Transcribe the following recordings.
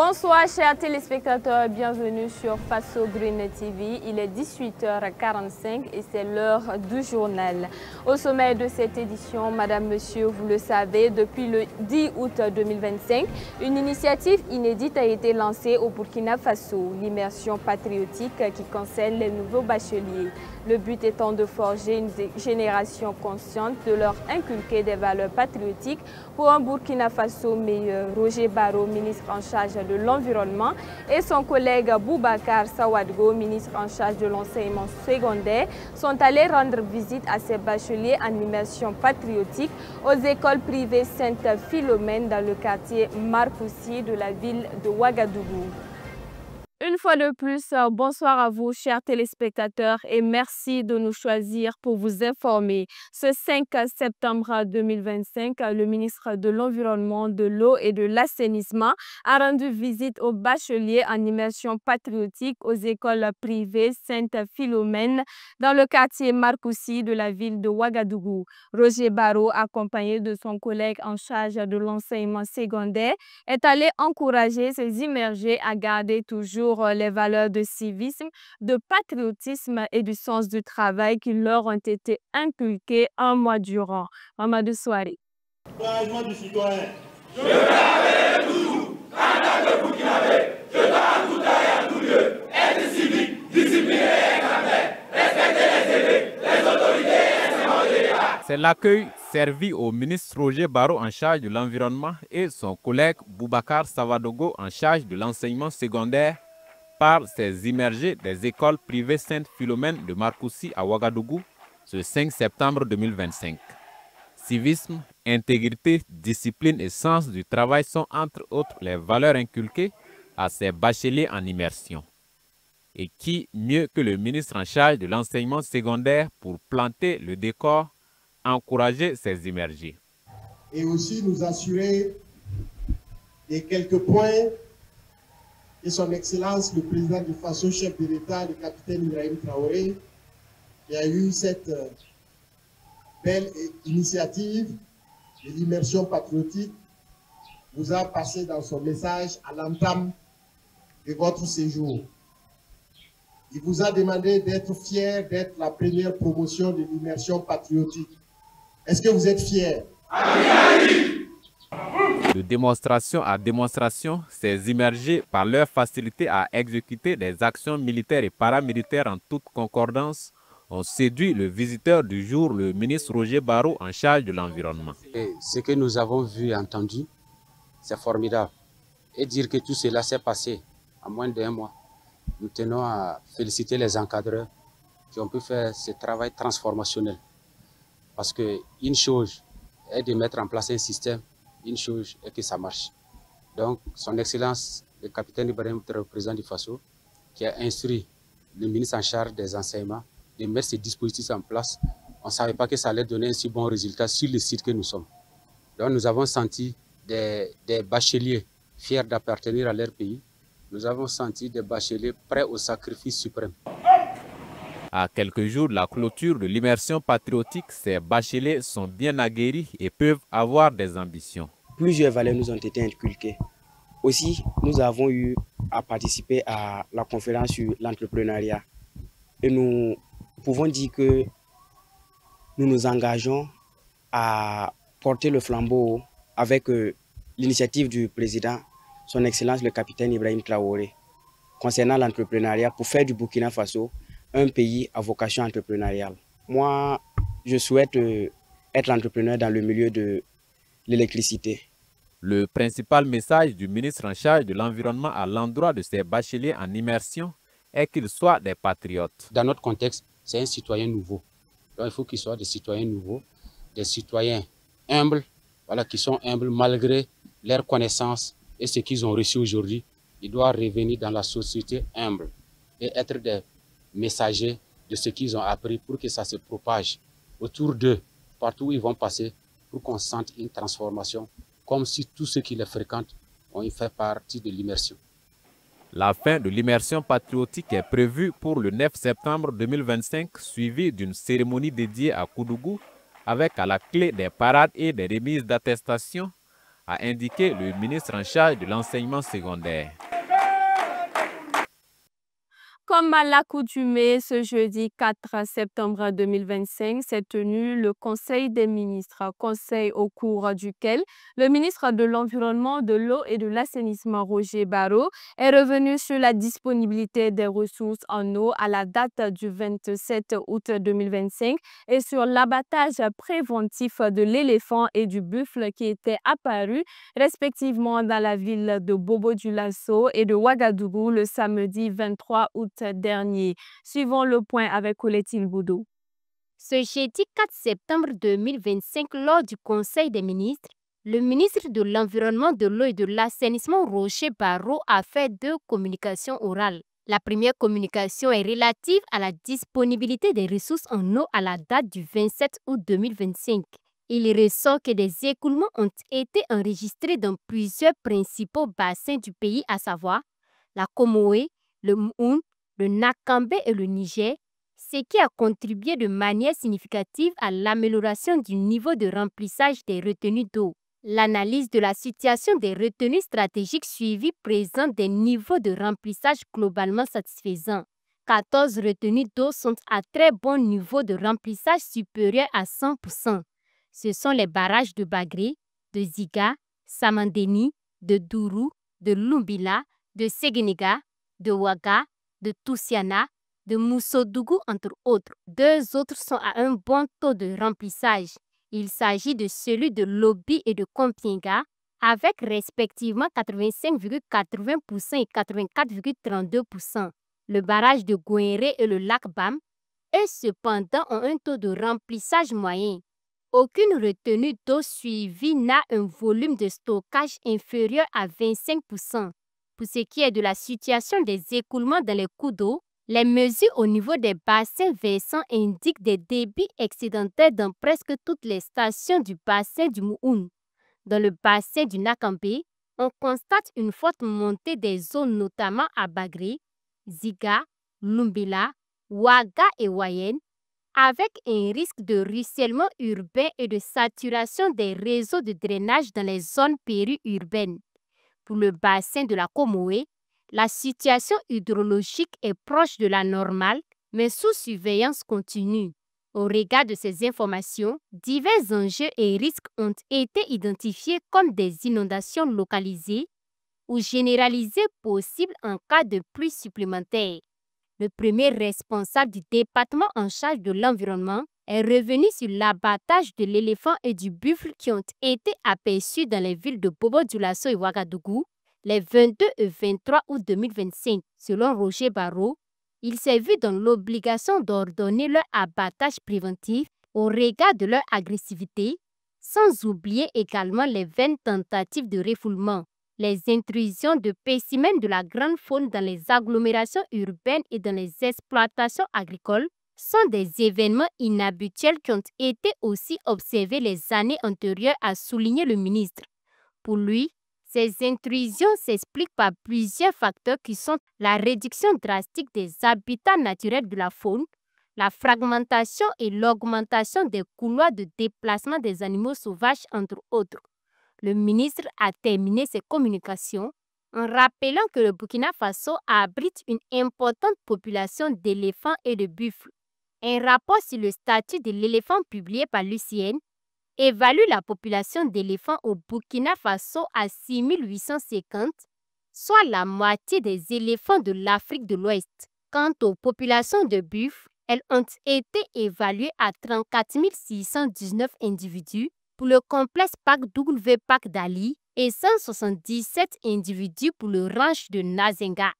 Bonsoir chers téléspectateurs, bienvenue sur Faso Green TV. Il est 18h45 et c'est l'heure du journal. Au sommet de cette édition, Madame, Monsieur, vous le savez, depuis le 10 août 2025, une initiative inédite a été lancée au Burkina Faso, l'immersion patriotique qui concerne les nouveaux bacheliers. Le but étant de forger une génération consciente, de leur inculquer des valeurs patriotiques pour un Burkina Faso meilleur. Roger Barreau, ministre en charge de l'environnement, et son collègue Boubacar Sawadgo, ministre en charge de l'enseignement secondaire, sont allés rendre visite à ces bacheliers en immersion patriotique aux écoles privées Sainte-Philomène dans le quartier Marcoussi de la ville de Ouagadougou. Une fois de plus, bonsoir à vous, chers téléspectateurs, et merci de nous choisir pour vous informer. Ce 5 septembre 2025, le ministre de l'Environnement, de l'Eau et de l'Assainissement a rendu visite aux bacheliers en immersion patriotique aux écoles privées Sainte-Philomène dans le quartier Marcoussi de la ville de Ouagadougou. Roger Barreau, accompagné de son collègue en charge de l'enseignement secondaire, est allé encourager ces immergés à garder toujours les valeurs de civisme, de patriotisme et du sens du travail qui leur ont été inculquées un mois durant. Mamadou Souare. Engagement du citoyen. Je me rappellerai toujours, en tant que Burkinabé, je dois en tout temps et en tout lieu être civique, discipliné et exemplaire, respecter les élus, les autorités et les symbole de l'État. C'est l'accueil servi au ministre Roger Barreau en charge de l'environnement et son collègue Boubacar Savadogo en charge de l'enseignement secondaire par ces immergés des écoles privées Sainte-Philomène de Marcoussi à Ouagadougou ce 5 septembre 2025. Civisme, intégrité, discipline et sens du travail sont entre autres les valeurs inculquées à ces bacheliers en immersion. Et qui mieux que le ministre en charge de l'enseignement secondaire pour planter le décor, encourager ces immergés. Et aussi nous assurer des quelques points et son Excellence, le président du Faso, chef de l'État, le capitaine Ibrahim Traoré, qui a eu cette belle initiative de l'immersion patriotique, vous a passé dans son message à l'entame de votre séjour. Il vous a demandé d'être fier d'être la première promotion de l'immersion patriotique. Est-ce que vous êtes fiers? De démonstration à démonstration, ces immergés, par leur facilité à exécuter des actions militaires et paramilitaires en toute concordance, ont séduit le visiteur du jour, le ministre Roger Barreau, en charge de l'environnement. Ce que nous avons vu et entendu, c'est formidable. Et dire que tout cela s'est passé en moins d'un mois, nous tenons à féliciter les encadreurs qui ont pu faire ce travail transformationnel. Parce qu'une chose est de mettre en place un système, une chose est que ça marche. Donc, son Excellence, le capitaine Ibrahim Traoré, président du Faso, qui a instruit le ministre en charge des enseignements de mettre ces dispositifs en place, on ne savait pas que ça allait donner un si bon résultat sur le site que nous sommes. Donc, nous avons senti des bacheliers fiers d'appartenir à leur pays. Nous avons senti des bacheliers prêts au sacrifice suprême. À quelques jours de la clôture de l'immersion patriotique, ces bacheliers sont bien aguerris et peuvent avoir des ambitions. Plusieurs valeurs nous ont été inculquées. Aussi, nous avons eu à participer à la conférence sur l'entrepreneuriat. Et nous pouvons dire que nous nous engageons à porter le flambeau avec l'initiative du président, son Excellence le capitaine Ibrahim Traoré, concernant l'entrepreneuriat pour faire du Burkina Faso un pays à vocation entrepreneuriale. Moi, je souhaite être entrepreneur dans le milieu de l'électricité. Le principal message du ministre en charge de l'environnement à l'endroit de ces bacheliers en immersion est qu'ils soient des patriotes. Dans notre contexte, c'est un citoyen nouveau. Donc il faut qu'ils soient des citoyens nouveaux, des citoyens humbles, voilà, qui sont humbles malgré leurs connaissances et ce qu'ils ont reçu aujourd'hui. Ils doivent revenir dans la société humble et être des messagers de ce qu'ils ont appris pour que ça se propage autour d'eux, partout où ils vont passer, pour qu'on sente une transformation, comme si tous ceux qui les fréquentent ont fait partie de l'immersion. La fin de l'immersion patriotique est prévue pour le 9 septembre 2025, suivie d'une cérémonie dédiée à Koudougou, avec à la clé des parades et des remises d'attestations, a indiqué le ministre en charge de l'enseignement secondaire. Comme à l'accoutumée, ce jeudi 4 septembre 2025 s'est tenu le Conseil des ministres, conseil au cours duquel le ministre de l'Environnement, de l'Eau et de l'Assainissement, Roger Barreau, est revenu sur la disponibilité des ressources en eau à la date du 27 août 2025 et sur l'abattage préventif de l'éléphant et du buffle qui étaient apparus respectivement dans la ville de Bobo-Dioulasso et de Ouagadougou le samedi 23 août dernier. Suivons le point avec Colétine Boudou. Ce jeudi 4 septembre 2025, lors du Conseil des ministres, le ministre de l'Environnement, de l'Eau et de l'Assainissement, Roger Barreau, a fait 2 communications orales. La première communication est relative à la disponibilité des ressources en eau à la date du 27 août 2025. Il ressort que des écoulements ont été enregistrés dans plusieurs principaux bassins du pays, à savoir la Comoé, le Moun, le Nakambé et le Niger, ce qui a contribué de manière significative à l'amélioration du niveau de remplissage des retenues d'eau. L'analyse de la situation des retenues stratégiques suivies présente des niveaux de remplissage globalement satisfaisants. 14 retenues d'eau sont à très bon niveau de remplissage supérieur à 100%. Ce sont les barrages de Bagré, de Ziga, Samandeni, de Dourou, de Lumbila, de Séguénéga, de Ouaga, de Toussiana, de Moussodougou, entre autres. 2 autres sont à un bon taux de remplissage. Il s'agit de celui de Lobi et de Kompienga, avec respectivement 85,80% et 84,32%. Le barrage de Gouéré et le lac Bam, eux cependant, ont un taux de remplissage moyen. Aucune retenue d'eau suivie n'a un volume de stockage inférieur à 25%. Pour ce qui est de la situation des écoulements dans les cours d'eau, les mesures au niveau des bassins versants indiquent des débits excédentaires dans presque toutes les stations du bassin du Moun. Dans le bassin du Nakambé, on constate une forte montée des eaux, notamment à Bagré, Ziga, Lumbila, Ouaga et Wayen, avec un risque de ruissellement urbain et de saturation des réseaux de drainage dans les zones périurbaines. Pour le bassin de la Comoé, la situation hydrologique est proche de la normale, mais sous surveillance continue. Au regard de ces informations, divers enjeux et risques ont été identifiés comme des inondations localisées ou généralisées possibles en cas de pluie supplémentaire. Le premier responsable du département en charge de l'environnement est revenu sur l'abattage de l'éléphant et du buffle qui ont été aperçus dans les villes de Bobo-Dioulasso et Ouagadougou les 22 et 23 août 2025. Selon Roger Barreau, il s'est vu dans l'obligation d'ordonner leur abattage préventif au regard de leur agressivité, sans oublier également les 20 tentatives de refoulement. Les intrusions de spécimens de la grande faune dans les agglomérations urbaines et dans les exploitations agricoles sont des événements inhabituels qui ont été aussi observés les années antérieures, a souligné le ministre. Pour lui, ces intrusions s'expliquent par plusieurs facteurs qui sont la réduction drastique des habitats naturels de la faune, la fragmentation et l'augmentation des couloirs de déplacement des animaux sauvages, entre autres. Le ministre a terminé ses communications en rappelant que le Burkina Faso abrite une importante population d'éléphants et de buffles. Un rapport sur le statut de l'éléphant publié par l'UCN évalue la population d'éléphants au Burkina Faso à 6 850, soit la moitié des éléphants de l'Afrique de l'Ouest. Quant aux populations de buffles, elles ont été évaluées à 34 619 individus pour le complexe Parc W-Parc d'Ali et 177 individus pour le ranch de Nazenga.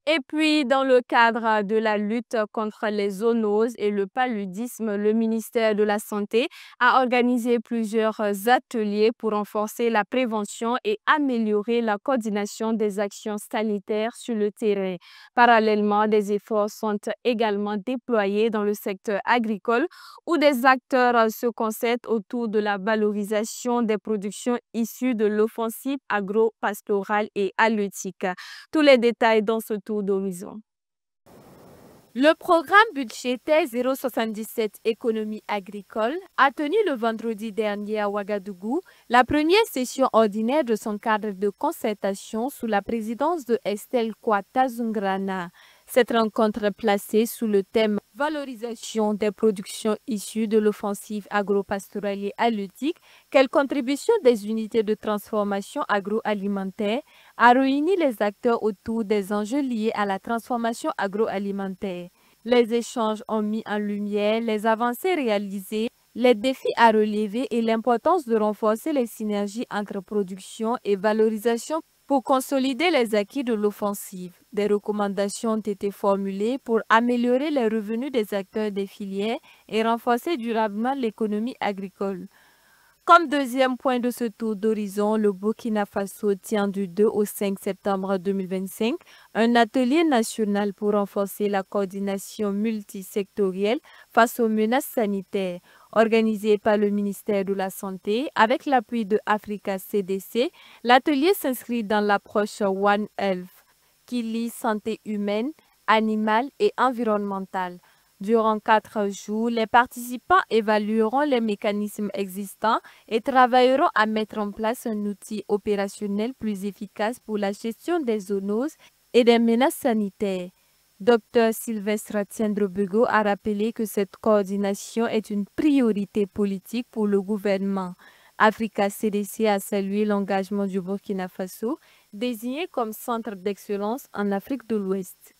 Et puis, dans le cadre de la lutte contre les zoonoses et le paludisme, le ministère de la Santé a organisé plusieurs ateliers pour renforcer la prévention et améliorer la coordination des actions sanitaires sur le terrain. Parallèlement, des efforts sont également déployés dans le secteur agricole où des acteurs se concertent autour de la valorisation des productions issues de l'offensive agro-pastorale et halieutique. Tous les détails dans ce tour d'horizon. Le programme budgétaire 077 Économie agricole a tenu le vendredi dernier à Ouagadougou la première session ordinaire de son cadre de concertation sous la présidence de Estelle Kouata Zungrana. Cette rencontre placée sous le thème « Valorisation des productions issues de l'offensive agro-pastorale et halieutique, quelle contribution des unités de transformation agroalimentaire » a réuni les acteurs autour des enjeux liés à la transformation agroalimentaire. Les échanges ont mis en lumière les avancées réalisées, les défis à relever et l'importance de renforcer les synergies entre production et valorisation pour consolider les acquis de l'offensive. Des recommandations ont été formulées pour améliorer les revenus des acteurs des filières et renforcer durablement l'économie agricole. Comme deuxième point de ce tour d'horizon, le Burkina Faso tient du 2 au 5 septembre 2025 un atelier national pour renforcer la coordination multisectorielle face aux menaces sanitaires. Organisé par le ministère de la Santé avec l'appui de Africa CDC, l'atelier s'inscrit dans l'approche One Health qui lie santé humaine, animale et environnementale. Durant 4 jours, les participants évalueront les mécanismes existants et travailleront à mettre en place un outil opérationnel plus efficace pour la gestion des zoonoses et des menaces sanitaires. Dr Sylvestre Tiendrebego a rappelé que cette coordination est une priorité politique pour le gouvernement. Africa CDC a salué l'engagement du Burkina Faso, désigné comme centre d'excellence en Afrique de l'Ouest.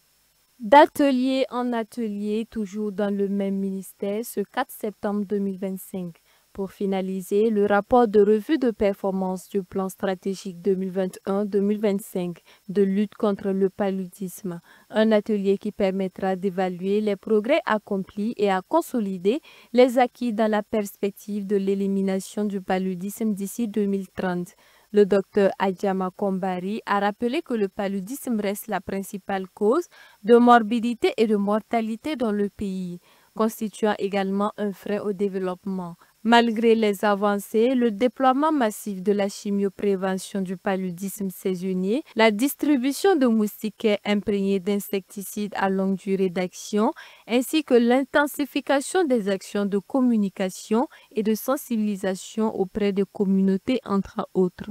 D'atelier en atelier, toujours dans le même ministère, ce 4 septembre 2025. Pour finaliser, le rapport de revue de performance du plan stratégique 2021-2025 de lutte contre le paludisme, un atelier qui permettra d'évaluer les progrès accomplis et à consolider les acquis dans la perspective de l'élimination du paludisme d'ici 2030. Le docteur Adjama Kombari a rappelé que le paludisme reste la principale cause de morbidité et de mortalité dans le pays, constituant également un frein au développement. Malgré les avancées, le déploiement massif de la chimioprévention du paludisme saisonnier, la distribution de moustiquaires imprégnés d'insecticides à longue durée d'action, ainsi que l'intensification des actions de communication et de sensibilisation auprès des communautés, entre autres.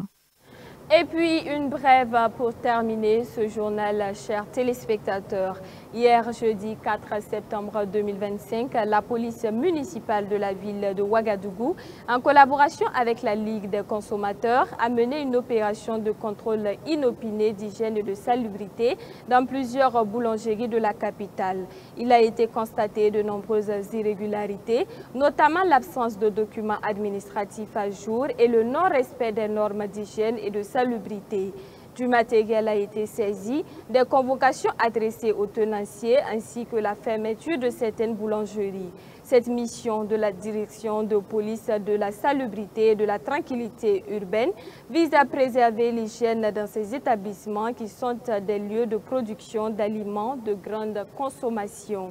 Et puis une brève pour terminer ce journal, chers téléspectateurs. Hier, jeudi 4 septembre 2025, la police municipale de la ville de Ouagadougou, en collaboration avec la Ligue des consommateurs, a mené une opération de contrôle inopiné d'hygiène et de salubrité dans plusieurs boulangeries de la capitale. Il a été constaté de nombreuses irrégularités, notamment l'absence de documents administratifs à jour et le non-respect des normes d'hygiène et de salubrité. Du matériel a été saisi, des convocations adressées aux tenanciers ainsi que la fermeture de certaines boulangeries. Cette mission de la direction de police de la salubrité et de la tranquillité urbaine vise à préserver l'hygiène dans ces établissements qui sont des lieux de production d'aliments de grande consommation.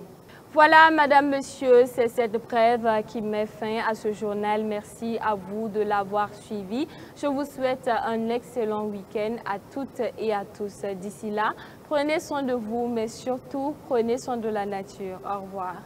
Voilà, madame, monsieur, c'est cette brève qui met fin à ce journal. Merci à vous de l'avoir suivi. Je vous souhaite un excellent week-end à toutes et à tous. D'ici là, prenez soin de vous, mais surtout, prenez soin de la nature. Au revoir.